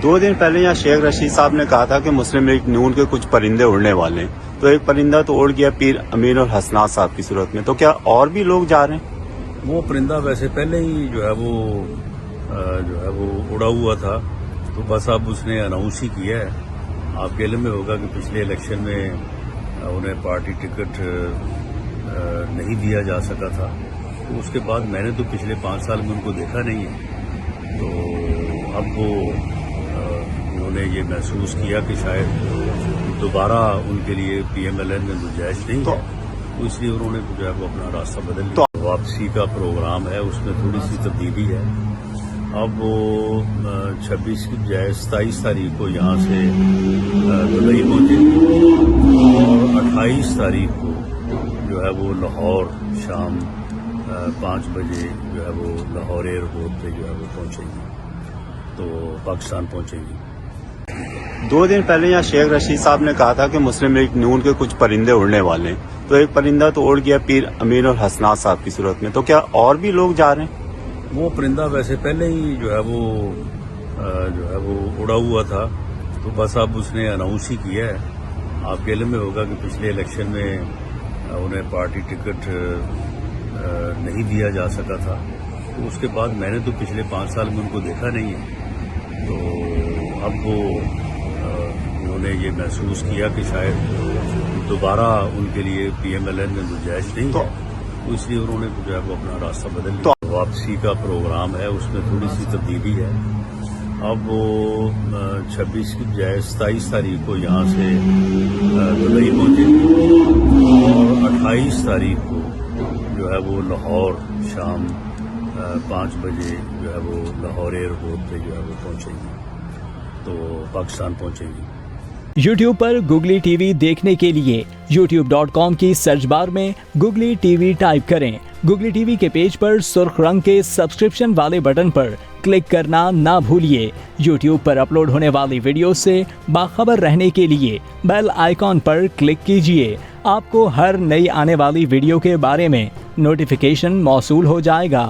دو دن پہلے یہاں شیخ رشید صاحب نے کہا تھا کہ مسلم لیگ نون کے کچھ پرندے اڑنے والے ہیں، تو ایک پرندہ تو اڑ گیا پیر امین اور حسنات صاحب کی صورت میں، تو کیا اور بھی لوگ جا رہے ہیں؟ وہ پرندہ ویسے پہلے ہی جو ہے وہ اڑا ہوا تھا، تو بس اب اس نے اناؤنس ہی کیا ہے۔ آپ کے علم میں ہوگا کہ پچھلے الیکشن میں انہیں پارٹی ٹکٹ نہیں دیا جا سکا تھا، تو اس کے بعد میں نے تو پچھلے 5 سال میں ان کو دیکھا نہیں ہے، تو اب وہ انہوں نے یہ محسوس کیا کہ شاید دوبارہ ان کے لیے پی ایم ایل این میں گنجائش نہیں ہے، تو اس لیے انہوں نے جو ہے وہ اپنا راستہ بدل لیا۔ واپسی کا پروگرام ہے، اس میں تھوڑی سی تبدیلی ہے۔ اب وہ 26 کی بجائے 27 تاریخ کو یہاں سے دبئی پہنچے گی اور 28 تاریخ کو جو ہے وہ لاہور شام 5 بجے جو ہے وہ لاہور ایئرپورٹ پہ جو ہے وہ پہنچے گی، تو پاکستان پہنچے گی۔ 2 دن پہلے یہاں شیخ رشید صاحب نے کہا تھا کہ مسلم لیگ نون کے کچھ پرندے اڑنے والے ہیں، تو ایک پرندہ تو اڑ گیا پیر امین اور حسنات صاحب کی صورت میں، تو کیا اور بھی لوگ جا رہے ہیں؟ وہ پرندہ ویسے پہلے ہی جو ہے وہ اڑا ہوا تھا، تو بس اب اس نے اناؤنس ہی کیا ہے۔ آپ کے علم میں ہوگا کہ پچھلے الیکشن میں انہیں پارٹی ٹکٹ نہیں دیا جا سکا تھا، تو اس کے بعد میں نے تو پچھلے 5 سال میں ان کو دیکھا نہیں ہے، تو اب وہ انہوں نے یہ محسوس کیا کہ شاید دوبارہ ان کے لیے پی ایم ایل این میں گنجائش نہیں ہے، تو اس لیے انہوں نے جو ہے وہ اپنا راستہ بدل لیا۔ واپسی کا پروگرام ہے، اس میں تھوڑی سی تبدیلی ہے۔ اب وہ 26 کی بجائے 27 تاریخ کو یہاں سے دبئی پہنچے گی اور 28 تاریخ کو جو ہے وہ لاہور شام 5 بجے جو ہے وہ لاہور ایئرپورٹ پہ جو ہے وہ پہنچے گی، تو پاکستان پہنچے گی۔ یوٹیوب پر گوگلی ٹی وی دیکھنے کے لیے youtube.com کی سرچ بار میں گوگلی ٹی وی ٹائپ کریں۔ گوگلی ٹی وی کے پیج پر سرخ رنگ کے سبسکرپشن والے بٹن پر کلک کرنا نہ بھولیے۔ یوٹیوب پر اپلوڈ ہونے والی ویڈیو سے باخبر رہنے کے لیے بیل آئیکن پر کلک کیجیے۔ آپ کو ہر نئی آنے والی ویڈیو کے بارے میں نوٹیفیکیشن موصول ہو جائے گا۔